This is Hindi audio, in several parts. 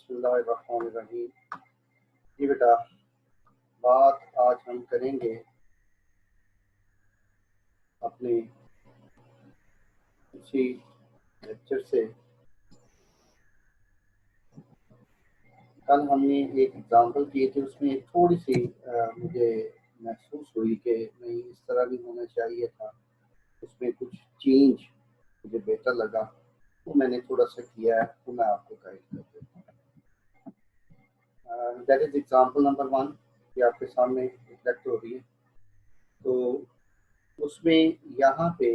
बिस्मिल्लाहिर्रहमानिर्रहीम। जी बेटा, बात आज हम करेंगे अपने इसी लेक्चर से। कल हमने एक एग्जांपल किए थे, उसमें थोड़ी सी मुझे महसूस हुई कि नहीं, इस तरह नहीं होना चाहिए था, उसमें कुछ चेंज मुझे बेहतर लगा, तो मैंने थोड़ा सा किया है, तो मैं आपको गाइड कर देता हूँ। दैट इज एग्जांपल नंबर 1, ये आपके सामने रिफ्लेक्ट हो रही है। तो उसमें यहाँ पे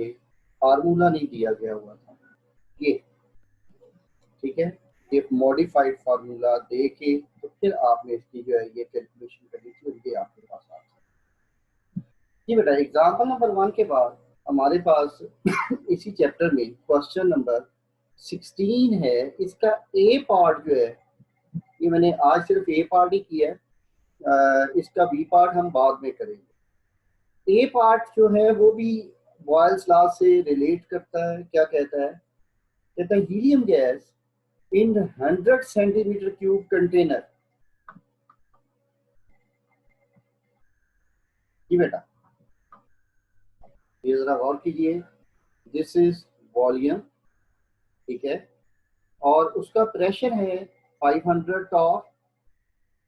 फार्मूला नहीं दिया गया हुआ था, ये ठीक है, एक मॉडिफाइड फार्मूला दे के तो फिर आपने इसकी जो है ये कैलकुलेशन करनी थी, और ये आपके पास आ जी बेटा। एग्जांपल नंबर 1 के बाद हमारे पास इसी चैप्टर में क्वेश्चन नंबर 16 है। इसका ए पार्ट जो है, ये मैंने आज सिर्फ ए पार्ट ही किया है, इसका बी पार्ट हम बाद में करेंगे। ए पार्ट जो है वो भी बॉयल्स लॉ से रिलेट करता है। क्या कहता है? कहता है helium gas in 100 centimetre cube container. जी बेटा, ये जरा गौर कीजिए, दिस इज वॉल्यूम, ठीक है, और उसका प्रेशर है 500 टॉप।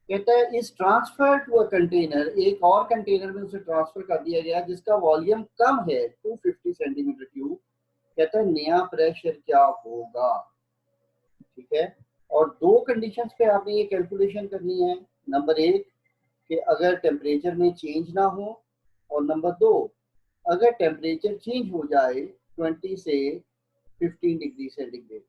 कहता है इस ट्रांसफर टू अ कंटेनर, एक और कंटेनर में उसे ट्रांसफर कर दिया गया जिसका वॉल्यूम कम है 250 सेंटीमीटर क्यूब। कहता है नया प्रेशर क्या होगा, ठीक है। और दो कंडीशंस पे आपने ये कैलकुलेशन करनी है। नंबर 1 कि अगर टेम्परेचर में चेंज ना हो, और नंबर 2 अगर टेम्परेचर चेंज हो जाए 20 से 15 डिग्री सेंटीग्रेड।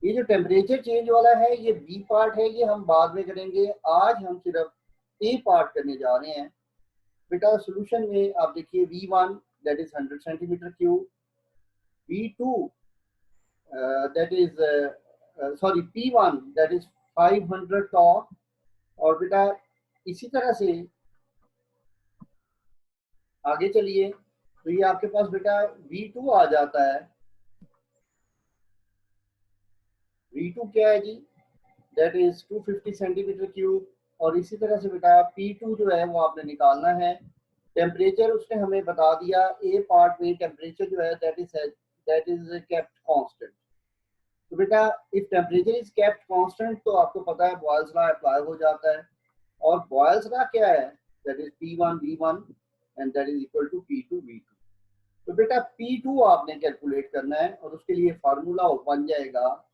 ये जो टेम्परेचर चेंज वाला है ये बी पार्ट है, ये हम बाद में करेंगे। आज हम सिर्फ ए पार्ट करने जा रहे हैं। बेटा सोल्यूशन में आप देखिए V1 that is 100 centimetre cube, V2 that is sorry P1 that is 500 top. और बेटा इसी तरह से आगे चलिए तो ये आपके पास बेटा V2 आ जाता है। V2 क्या है जी? That is 250 centimetre cube. और इसी तरह से बेटा P2 जो है वो आपने निकालना है। टेम्परेचर उसने हमें बता दिया ए पार्ट में, टेम्परेचर जो है दैट इज केप्ट कांस्टेंट। तो बेटा if temperature is kept constant तो आपको पता है बॉयल्स लॉ अप्लाई हो जाता है। और बॉयल्स लॉ क्या है? That is P1 V1 and that is equal to P2 V2। तो बेटा P2 आपने कैलकुलेट करना है, और उसके लिए फार्मूला बन जाएगा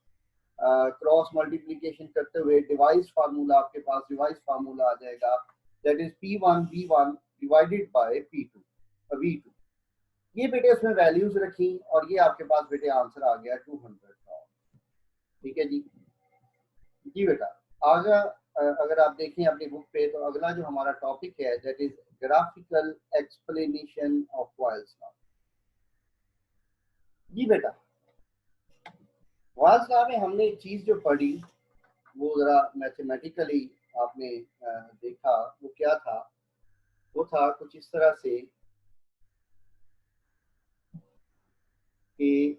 क्रॉस मल्टीप्लिकेशन करते हुए डिवाइस फार्मूला, आपके पास डिवाइस फार्मूला आ जाएगा, that is P1 V1 divided by P2 V2। ये बेटे उसमें वैल्यूज रखी, और ये आपके पास बेटे आंसर आ गया 200 का। ठीक है जी। जी बेटा, आगे अगर आप देखें अपनी बुक पे तो अगला जो हमारा टॉपिक है that is graphical explanation of Boyle's law. जी बेटा, बॉयल्स लॉ में हमने एक चीज जो पढ़ी वो जरा मैथमेटिकली आपने देखा, वो क्या था? वो था कुछ इस तरह से कि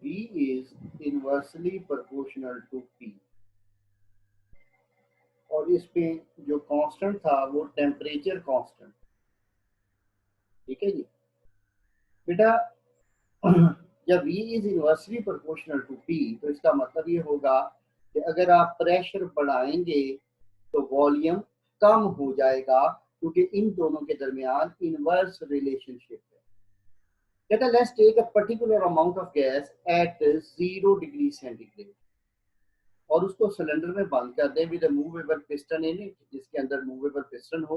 V is inversely proportional to P, और इसमें जो कांस्टेंट था वो टेम्परेचर कांस्टेंट। ठीक है जी बेटा, जब V is inversely proportional to P तो इसका मतलब ये होगा कि अगर आप प्रेशर बढ़ाएंगे तो वॉल्यूम कम हो जाएगा, क्योंकि इन दोनों के दरमियान इनवर्स रिलेशनशिप है। कहता है let's take a particular amount of gas at 0 degree centigrade, और उसको सिलेंडर में बंद कर दें with a movable piston in it, जिसके अंदर मूवेबल पिस्टन हो।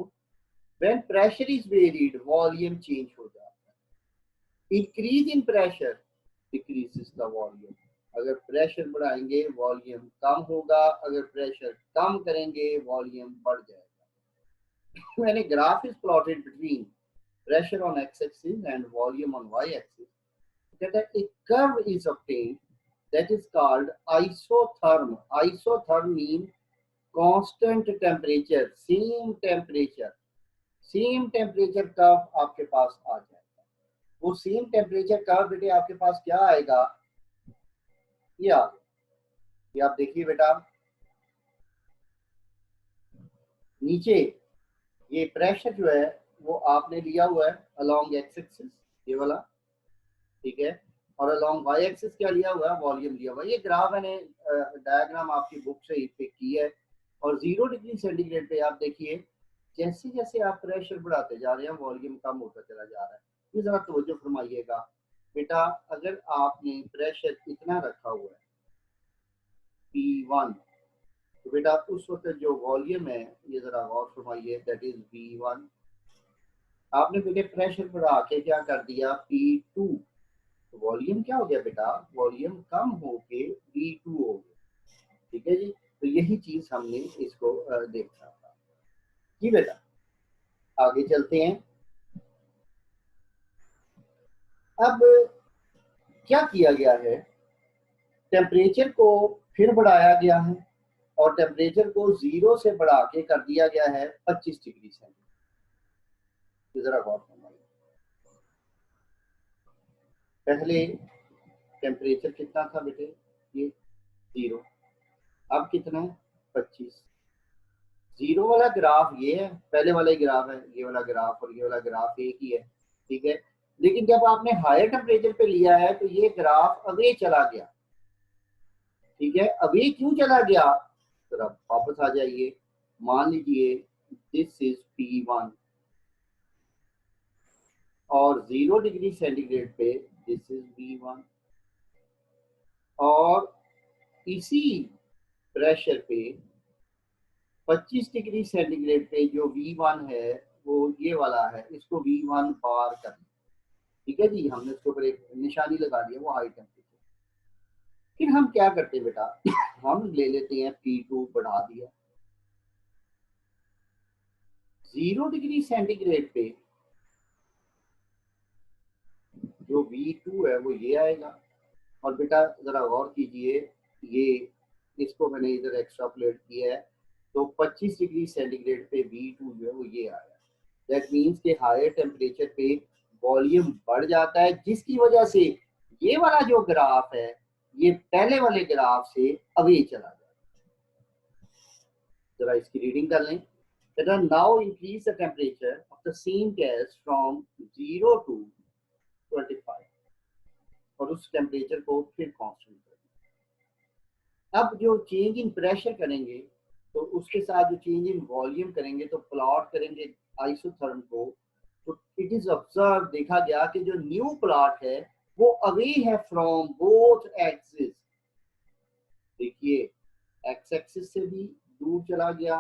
When pressure is varied volume change हो जाता है। Increase in pressure decreases the volume. अगर प्रेशर बढ़ाएंगे वॉल्यूम कम होगा, अगर प्रेशर कम करेंगे वॉल्यूम बढ़ जाएगा। मैंने graph is plotted between pressure on x-axis and volume on y-axis. That a curve is obtained that is called isotherm. Isotherm means constant temperature, same temperature curve आपके पास आ जाएगा। वो सेम टेम्परेचर कर्व बेटे आपके पास क्या आएगा? ये आ गया, ये आप देखिए बेटा, नीचे ये प्रेशर जो है वो आपने लिया हुआ है अलोंग एक्स एक्सिस, ये वाला, ठीक है, और अलोंग वाई एक्सिस क्या लिया हुआ है, वॉल्यूम लिया हुआ है। ये ग्राफ मैंने डायग्राम आपकी बुक से पिक की है। और 0 डिग्री सेंटीग्रेड पे आप देखिए जैसे जैसे आप प्रेशर बढ़ाते जा रहे हैं वॉल्यूम कम होता चला जा रहा है। ये जरा तवज्जो फरमाइएगा बेटा, अगर आपने प्रेशर इतना रखा हुआ है P1, तो बेटा उस वक्त जो वॉल्यूम है, ये जरा गौर फरमाइए, दैट इज V1। आपने बेटे प्रेशर बढ़ा के क्या कर दिया, P2, तो वॉल्यूम क्या हो गया बेटा, वॉल्यूम कम होके V2 हो गया। ठीक है जी, तो यही चीज हमने इसको देखा था जी बेटा। आगे चलते हैं। अब क्या किया गया है, टेम्परेचर को फिर बढ़ाया गया है और टेम्परेचर को 0 से बढ़ा के कर दिया गया है 25 डिग्री सेंटीग्रेड। जरा गौर फरमाइए, पहले टेम्परेचर कितना था बेटे, ये 0, अब कितना है 25। 0 वाला ग्राफ ये है, पहले वाला ही ग्राफ है, ये वाला ग्राफ और ये वाला ग्राफ एक ही है, ठीक है। लेकिन जब आपने हायर टेम्परेचर पे लिया है तो ये ग्राफ अवे चला गया, ठीक है। अवे क्यों चला गया, जरा वापस आ जाइए, मान लीजिए दिस इज P1 और 0 डिग्री सेंटीग्रेड पे दिस इज V1, और इसी प्रेशर पे 25 डिग्री सेंटीग्रेड पे जो V1 है वो ये वाला है, इसको V1 बार करना, ठीक है जी। हमने इसके ऊपर एक निशानी लगा दी है, वो हाई टेम्परेचर। फिर हम क्या करते हैं बेटा, हम ले लेते हैं P2 बढ़ा दिया, 0 डिग्री सेंटीग्रेड पे जो V2 है वो ये आएगा। और बेटा जरा गौर कीजिए, ये इसको मैंने इधर एक्स्ट्रापोलेट किया है, तो 25 डिग्री सेंटीग्रेड पे V2 जो है वो ये आया। दैट मीन्स के हायर टेम्परेचर पे वॉल्यूम बढ़ जाता है, जिसकी वजह से ये वाला जो ग्राफ है ये पहले वाले ग्राफ से अवे चला जाता है। जरा इसकी रीडिंग कर लें, बेटा now increase the temperature of the same gas from 0 to 25 और उस टेम्परेचर को फिर कांस्टेंट करें। अब जो चेंज इन प्रेशर करेंगे तो उसके साथ जो चेंज इन वॉल्यूम करेंगे, तो प्लॉट करेंगे आइसोथर्म को, तो इट इज ऑब्जर्व, देखा गया कि जो न्यू प्लॉट है वो अवे है फ्रॉम बोथ एक्सिस। देखिए एक्स एक्सिस से भी दूर चला गया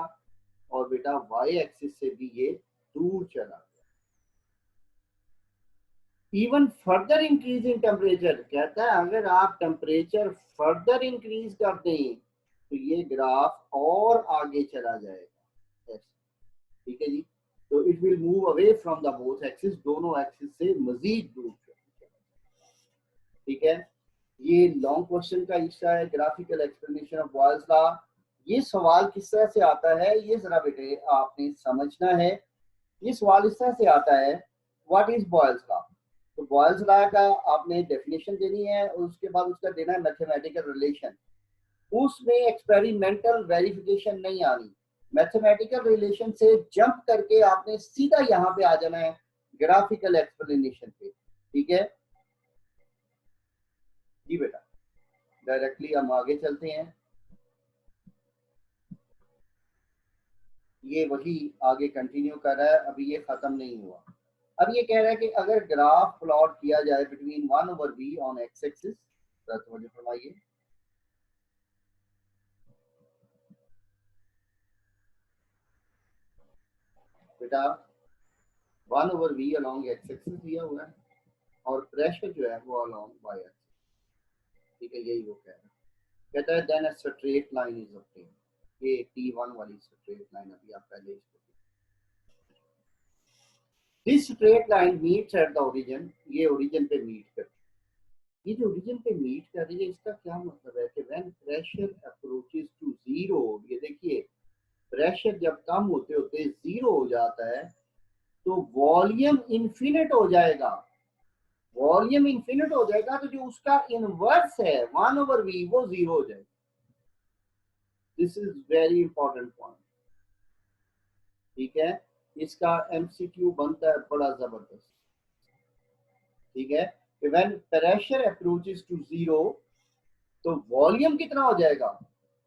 और बेटा वाई एक्सिस से भी ये दूर चला गया। Even further increase in temperature, कहता है अगर आप टेम्परेचर फर्दर इंक्रीज कर दें तो ये ग्राफ और आगे चला जाएगा, ठीक है जी। तो it will move away from the both axis, दोनों एक्सिस से मजीद दूर, ठीक है। ये लॉन्ग क्वेश्चन का हिस्सा है, graphical explanation of Boyle's law. ये सवाल किस तरह से आता है, ये जरा बेटे आपने समझना है। ये सवाल इस तरह से आता है, व्हाट इज बॉयल्स लॉ। तो बॉयल्स लॉ का आपने डेफिनेशन देनी है और उसके बाद उसका देना है मैथमेटिकल रिलेशन। उसमें एक्सपेरिमेंटल वेरिफिकेशन नहीं आनी, मैथमेटिकल रिलेशन से जंप करके आपने सीधा यहाँ पे आ जाना है ग्राफिकल एक्सप्लेनेशन पे, ठीक है जी बेटा। डायरेक्टली हम आगे चलते हैं, ये वही आगे कंटिन्यू कर रहा है, अभी ये खत्म नहीं हुआ। अब ये कह रहा है कि अगर ग्राफ प्लॉट किया जाए between 1/v on X axis, मुझे फरमाइए बेटा, 1/v अलोंग एक्स एक्सिस दिया हुआ है और प्रेशर जो है वो अलोंग वाई एक्सिस, ठीक है, यही वो कह रहा है। कहता है then a straight line is obtain, ये T1 वाली स्ट्रेट लाइन अभी आप पहले इसको, this straight line meets at the origin, ये ओरिजिन पे मीट करती है। ये जो ओरिजिन पे मीट कर रही है इसका क्या मतलब है कि when pressure approaches to zero, ये देखिए प्रेशर जब कम होते होते जीरो हो जाता है तो वॉल्यूम इन्फिनिट हो जाएगा। वॉल्यूम इन्फिनिट हो जाएगा तो जो उसका इनवर्स है 1/v वो जीरो हो जाएगा। This is very important point. ठीक है, इसका एमसीक्यू बनता है बड़ा जबरदस्त। ठीक है, when pressure approaches to zero तो वॉल्यूम कितना हो जाएगा,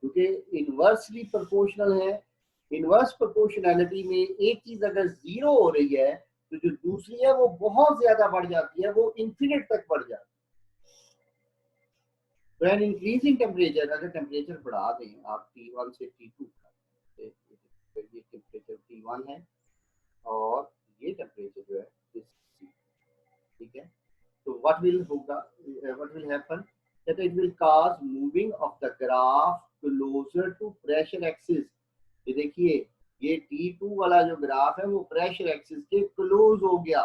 क्योंकि इनवर्सली प्रोपोर्शनल है। इनवर्स प्रोपोर्शनैलिटी में एक चीज अगर जीरो हो रही है तो जो दूसरी है वो बहुत ज्यादा बढ़ जाती है, वो इंफिनिट तक बढ़ जाती है। तो एन इंक्रीजिंग टेम्परेचर, अगर टेम्परेचर बढ़ा दें आप T1 से T2, ये टेम्परेचर T1 है और ये टेम्परेचर जो है ठीक है, तो व्हाट विल होगा, what will happen that it will cause moving of the graph closer to pressure axis. ये देखिए, ये T2 वाला जो ग्राफ है वो प्रेशर एक्सिस के क्लोज हो गया,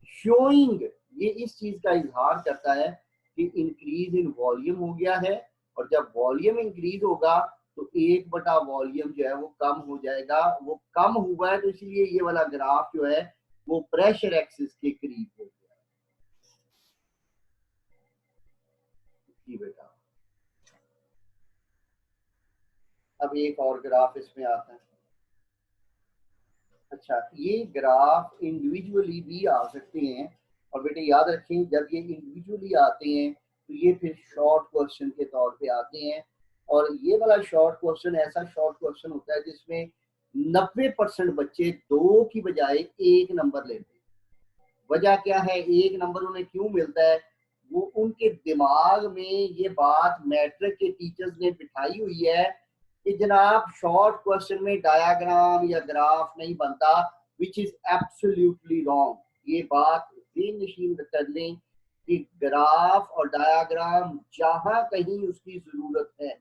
शोइंग, ये इस चीज का इजहार करता है कि इंक्रीज इन वॉल्यूम हो गया है। और जब वॉल्यूम इंक्रीज होगा तो 1/, वॉल्यूम जो है वो कम हो जाएगा, वो कम हुआ है तो इसलिए ये वाला ग्राफ जो है वो प्रेशर एक्सिस के करीब हो गया। जी बेटा, अब एक और ग्राफ इसमें आता है। अच्छा, ये ग्राफ इंडिविजुअली भी आ सकते हैं, और बेटे याद रखें जब ये इंडिविजुअली आते हैं तो ये फिर शॉर्ट क्वेश्चन के तौर पे आते हैं। और ये वाला शॉर्ट क्वेश्चन ऐसा शॉर्ट क्वेश्चन होता है जिसमें 90% बच्चे 2 की बजाय 1 नंबर लेते हैं। वजह क्या है, 1 नंबर उन्हें क्यों मिलता है, वो उनके दिमाग में ये बात मैट्रिक के टीचर्स ने बिठाई हुई है कि जनाब शॉर्ट क्वेश्चन में डायाग्राम या ग्राफ नहीं बनता, विच इज एब्सोल्युटली रॉन्ग। ये बात नशीन कर लें कि ग्राफ और डायाग्राम जहां कहीं उसकी जरूरत है,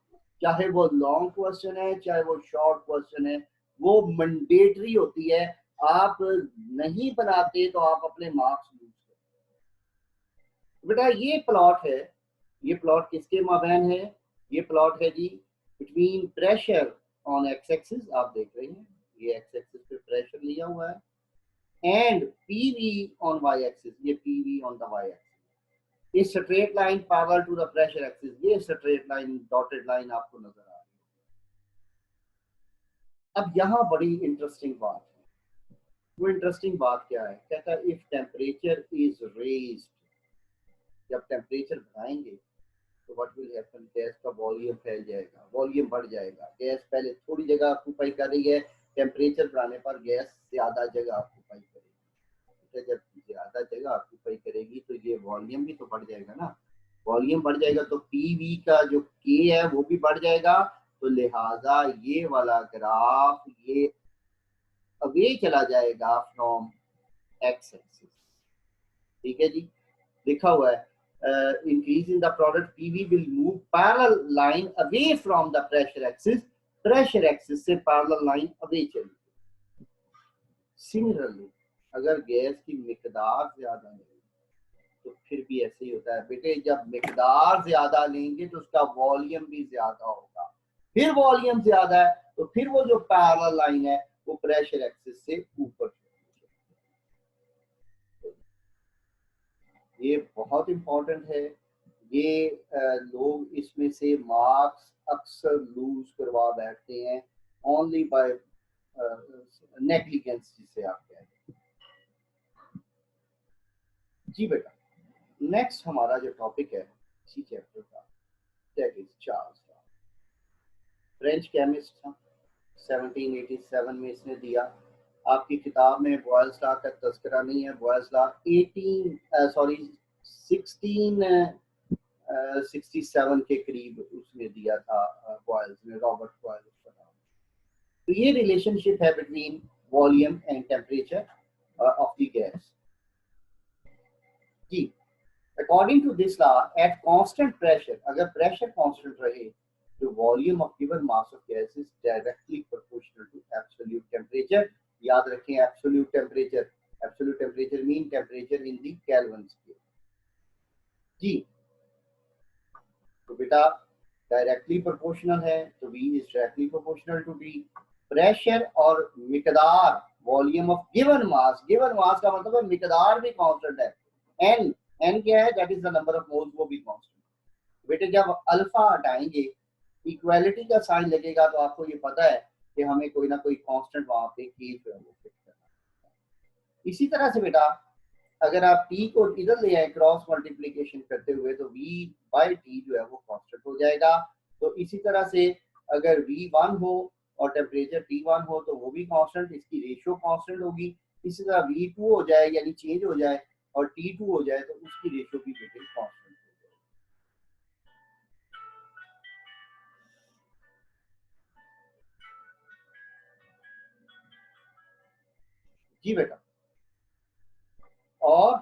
चाहे वो लॉन्ग क्वेश्चन है चाहे वो शॉर्ट क्वेश्चन है, वो मैंडेटरी होती है। आप नहीं बनाते तो आप अपने मार्क्स लूज करते। बेटा ये प्लॉट है, ये प्लॉट किसके माबैन है, ये प्लॉट है जी between pressure on X axis, आप देख रहे हैं ये एक्स एक्सिस पे प्रेशर लिया हुआ है, and PV on Y axis, ये PV on the Y axis. ये straight line power to the pressure axis, ये स्ट्रेट लाइन डॉटेड लाइन आपको नजर आ रही है। अब यहाँ बड़ी इंटरेस्टिंग बात है, वो इंटरेस्टिंग बात क्या है, कहता है इफ टेम्परेचर इज रेज्ड, जब टेम्परेचर बढ़ाएंगे तो व्हाट विल हैपन, गैस का वॉल्यूम फैल जाएगा, वॉल्यूम बढ़ जाएगा। गैस पहले थोड़ी जगह ऑक्यूपाई कर रही है, टेम्परेचर बढ़ाने पर गैस ज्यादा जगह ऑक्यूपाई करेगी। तो जब ज्यादा जगह ऑक्यूपाई करेगी तो ये वॉल्यूम भी तो बढ़ जाएगा ना, वॉल्यूम बढ़ जाएगा तो पीवी का जो के है वो भी बढ़ जाएगा। तो लिहाजा ये वाला ग्राफ ये अवे चला जाएगा फ्रॉम एक्स एक्सिस। ठीक है जी, लिखा हुआ है increase in the product PV will move parallel line away from the pressure axis, pressure axis से parallel line away चलेगी। Similarly, अगर गैस की मिकदार ज्यादा लेंगे तो फिर भी ऐसे ही होता है बेटे, जब मिकदार ज्यादा लेंगे तो उसका वॉल्यूम भी ज्यादा होगा, फिर वॉल्यूम ज्यादा है तो फिर वो जो पैरेलल लाइन है वो प्रेशर एक्सिस से ऊपर। ये बहुत इंपॉर्टेंट है, ये लोग इसमें से मार्क्स अक्सर लूज करवा बैठते हैं ओनली बाय नेग्लिजेंस जिसे आप कहते हैं। जी बेटा, नेक्स्ट हमारा जो टॉपिक है इसी चैप्टर का, that is Charles Darwin, French chemist था, 1787 में इसने दिया। आपकी किताब में बॉयल्स लॉ का तस्करा नहीं है, बॉयल्स लॉ 1667 के करीब उसने दिया था, बॉयल्स ने, रॉबर्ट बॉयल्स का नाम। तो ये रिलेशनशिप है between volume and temperature of the gas. जी, according to this law at constant pressure, अगर प्रेशर कांस्टेंट रहे तो volume of given mass of gas is directly proportional to absolute temperature. याद रखें absolute temperature mean temperature in the Kelvin scale. जी, तो बेटा डायरेक्टली प्रोपोर्शनल है तो V is directly proportional to D। Pressure और मिकदार वॉल्यूम ऑफ गिवन मास का मतलब है मिकदार भी कांस्टेंट है, n क्या है, that is the number of moles, वो भी कांस्टेंट। बेटे जब अल्फा हटाएंगे इक्वालिटी का साइन लगेगा तो आपको ये पता है कि हमें कोई ना कोई कांस्टेंट वहां पे के जो है वो फिक्स करना है। इसी तरह से बेटा अगर आप टी को इधर ले आए क्रॉस मल्टीप्लीकेशन करते हुए तो v बाई टी जो है वो कांस्टेंट हो जाएगा। तो इसी तरह से अगर v1 हो और टेम्परेचर T1 हो तो वो भी कांस्टेंट, इसकी रेशियो कांस्टेंट होगी। इसी तरह v2 हो जाए यानी चेंज हो जाए और T2 हो जाए तो उसकी रेशियो भी बिल्कुल कांस्टेंट हो जाए। जी बेटा, और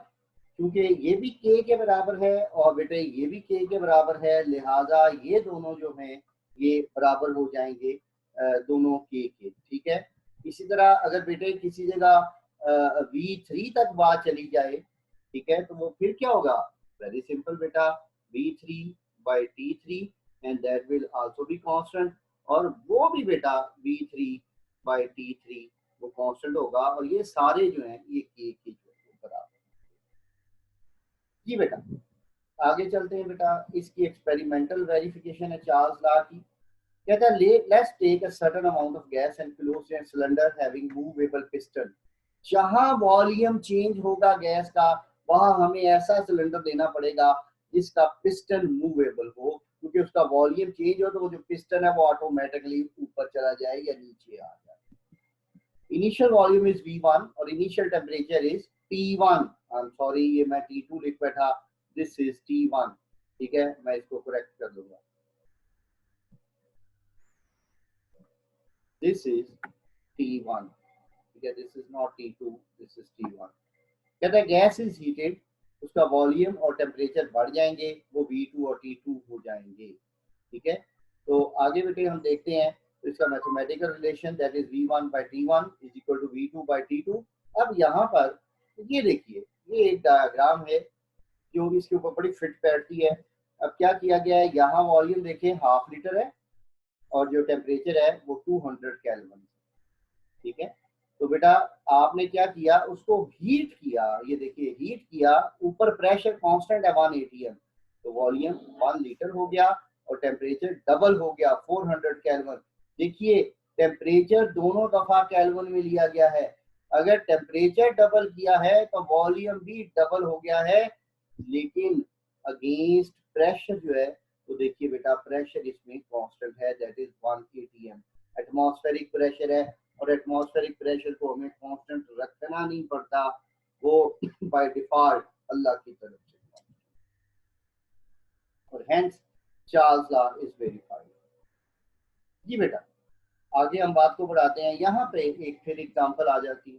क्योंकि ये भी k के बराबर है और बेटे ये भी k के बराबर है, लिहाजा ये दोनों जो हैं ये बराबर हो जाएंगे दोनों k के। ठीक है, इसी तरह अगर बेटे किसी जगह v3 तक बात चली जाए, ठीक है, तो वो फिर क्या होगा? वेरी सिंपल बेटा, v3 by t3 and that will also be constant, और वो भी बेटा v3 बाई t3 वो कांस्टेंट होगा, और ये सारे जो हैं ये k के जो है वो बराबर। जी बेटा, आगे चलते हैं बेटा, इसकी एक्सपेरिमेंटल वेरिफिकेशन है चार्ल्स लॉ की। कहता है let's take a certain amount of gas and close in cylinder having movable piston. जहां वॉल्यूम चेंज होगा गैस का वहां हमें ऐसा सिलेंडर देना पड़ेगा जिसका पिस्टन मूवेबल हो, क्योंकि उसका वॉल्यूम चेंज हो तो वो जो पिस्टन है वो ऑटोमेटिकली ऊपर चला जाए या नीचे आ जाए। इनिशियल वॉल्यूम इज V1 और initial temperature is T1। I am sorry, ये मैं T2 लिख बैठा, दिस इज T1। ठीक है, मैं इसको करेक्ट कर दूंगा, दिस इज T1। ठीक है, this is not T2, this is T1। कहता है गैस इज हीटेड, उसका वॉल्यूम और टेम्परेचर बढ़ जाएंगे, वो V2 और T2 हो जाएंगे। ठीक है, तो आगे बेटे हम देखते हैं, तो इसका mathematical relation that is V1 by T1 is equal to V2 by T2। अब यहाँ पर ये देखिए, ये एक डायग्राम है जो इसके ऊपर बड़ी फिट बैठती है। अब क्या किया गया है, यहाँ वॉल्यूम देखिए हाफ लीटर है और जो टेम्परेचर है वो 200 केल्विन। ठीक है, तो बेटा आपने क्या किया, उसको हीट किया, ये देखिए हीट किया, ऊपर प्रेशर कांस्टेंट है 1 atm, तो वॉल्यूम 1 लीटर हो गया और टेम्परेचर डबल हो गया 400 केल्विन। देखिए टेम्परेचर दोनों दफा केल्विन में लिया गया है, अगर टेम्परेचर डबल किया है तो वॉल्यूम भी डबल हो गया है, लेकिन अगेंस्ट प्रेशर जो है, तो देखिए बेटा प्रेशर इसमें कांस्टेंट है, that is 1 atm। Atmospheric pressure है और एटमॉस्फेरिक प्रेशर को हमें कांस्टेंट रखना नहीं पड़ता, वो बाय डिफॉल्ट अल्लाह की तरफ से, और hence Charles law is verified. जी बेटा, आगे हम बात को बढ़ाते हैं, यहाँ पे एक फिर एग्जांपल आ जाती है।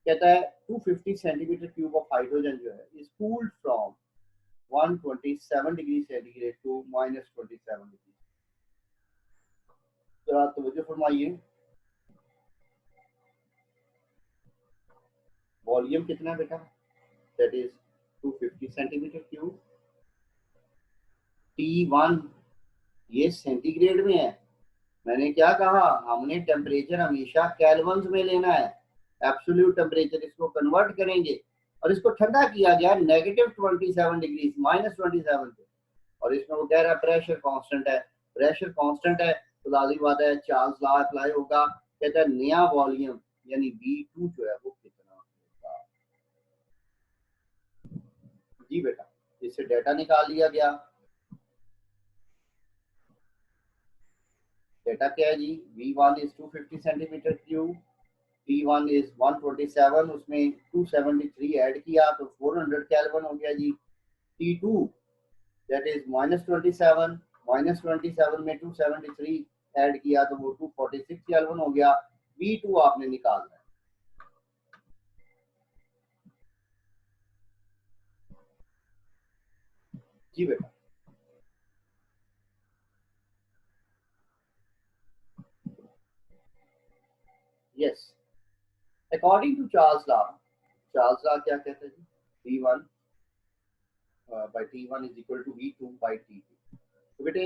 कहता है 250 सेंटीमीटर क्यूब ऑफ हाइड्रोजन जो है is cooled from 127 degree centigrade to -27 degree. जरा तवज्जो फरमाइए, वॉल्यूम कितना है बेटा? That is 250 centimetre cube. T1 ये सेंटीग्रेड में है, मैंने क्या कहा, हमने टेम्परेचर हमेशा केल्विन्स में लेना है, एब्सोल्यूट टेम्परेचर इसको कन्वर्ट करेंगे, और इसको ठंडा किया गया -27 डिग्री -27 पे, और इसमें वो कह रहा है प्रेशर कांस्टेंट है, प्रेशर कांस्टेंट है तो लाजिम बात है चार्ल्स लॉ अप्लाई होगा। कहता है नया वॉल्यूम यानी V2 जो है वो कितना होगा। जी बेटा, इससे डेटा निकाल लिया गया, डेटा क्या है जी, V1 is 250 centimetre cube, T1 is 127, उसमें 273 ऐड किया तो 400 केल्विन हो गया जी। T2 दैट इज -27, -27 में 273 ऐड किया तो वो 246 केल्विन हो गया। V2 आपने निकालना है। जी बेटा, yes, according to Charles law, Charles law क्या कहता है जी, V1 by T1 is equal to V2 by T2। तो बेटे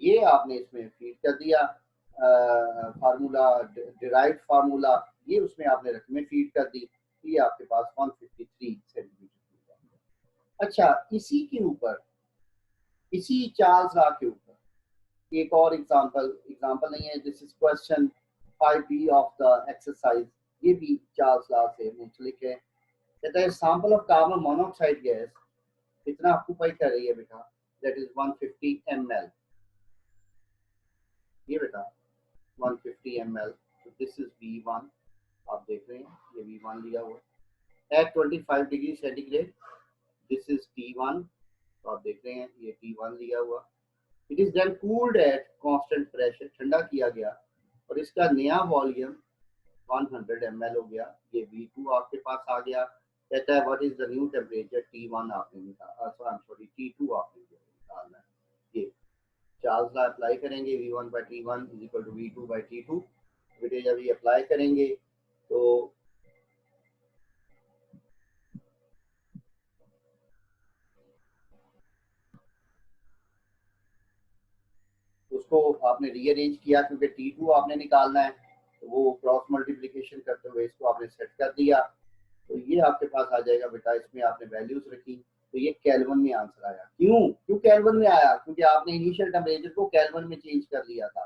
ये आपने इसमें फीड कर दिया फार्मूला, डिराइव्ड फार्मूला, ये उसमें आपने रकमें फीड कर दी, ये आपके पास 153 सेंटीमीटर। अच्छा, इसी के ऊपर, इसी चार्ल्स लॉ के ऊपर एक और एग्जांपल, एग्जांपल नहीं है, this is question 5b of the exercise, ये भी चार्ल्स लॉ से मुंसलिक है। कहता है sample of carbon monoxide gas कितना ऑक्यूपाई कर रही है बेटा, दैट इज 150 ml, ये बेटा 150 ml। तो दिस इज V1, आप देख रहे हैं ये V1 लिया हुआ at 25 degree centigrade, this is T1, तो आप देख रहे हैं ये T1 लिया हुआ। It is then cooled at constant pressure, ठंडा किया गया और इसका नया वॉल्यूम 100 ml हो गया, ये V2 आपके पास आ गया। कहता है what is the new temperature, T1 आपने निकाला, सॉरी T2 आपने निकालना है। ये चार्ल्स लॉ अप्लाई करेंगे, V1 by T1 is equal to V2 by T2। बेटे जब ये अप्लाई करेंगे तो उसको आपने रीअरेंज किया क्योंकि T2 आपने निकालना है, तो वो क्रॉस मल्टीप्लिकेशन करते हुए इसको आपने सेट कर दिया, तो ये आपके पास आ जाएगा बेटा। इसमें आपने वैल्यूज रखी तो ये केल्विन में आंसर आया। क्यों केल्विन में आया, क्योंककि आपने इनिशियल टेम्परेचर को केल्विन में चेंज कर लिया था,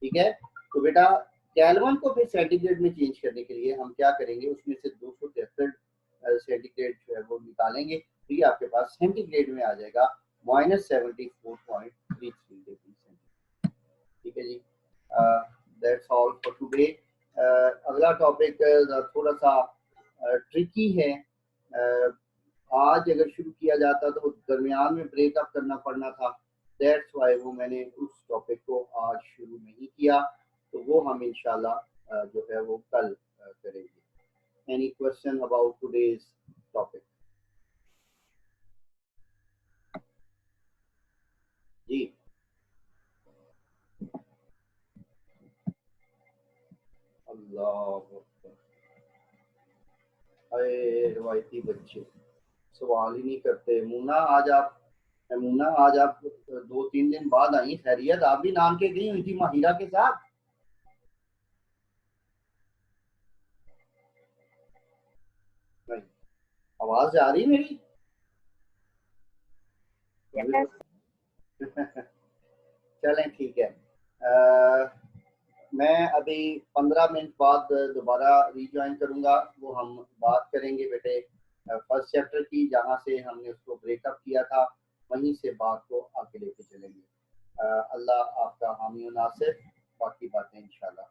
ठीक है। तो बेटा केल्विन को फिर सेंटीग्रेड में चेंज करने के लिए हम क्या करेंगे, उसमें से 273 सेंटीग्रेड जो है वो निकालेंगे, तो ये आपके पास सेंटीग्रेड में आ जाएगा -74.33 डिग्री सेंटीग्रेड, ठीक है जी। That's all for today. अगला टॉपिक थोड़ा सा ट्रिकी है। आज अगर शुरू किया जाता तो दरमियान में ब्रेकअप करना पड़ना था, दैट्स वाई वो मैंने उस टॉपिक को आज शुरू नहीं किया, तो वो हम इंशाल्लाह जो है वो कल करेंगे। Any question about today's topic? जी अल्लाह, अरे रवायती बच्चे सवाल ही नहीं करते। मुन्ना आज आप 2-3 दिन बाद आई, खैरियत? आप भी नाम के गई हुई थी माहिरा के साथ? नहीं, आवाज आ रही मेरी? Yes. चलें ठीक है। मैं अभी 15 मिनट बाद दोबारा रीज्वाइन करूंगा, वो हम बात करेंगे बेटे फर्स्ट चैप्टर की, जहाँ से हमने उसको ब्रेकअप किया था वहीं से बात को आगे लेके चलेंगे। अल्लाह आपका हामी नासिर, बाकी बातें इंशाल्लाह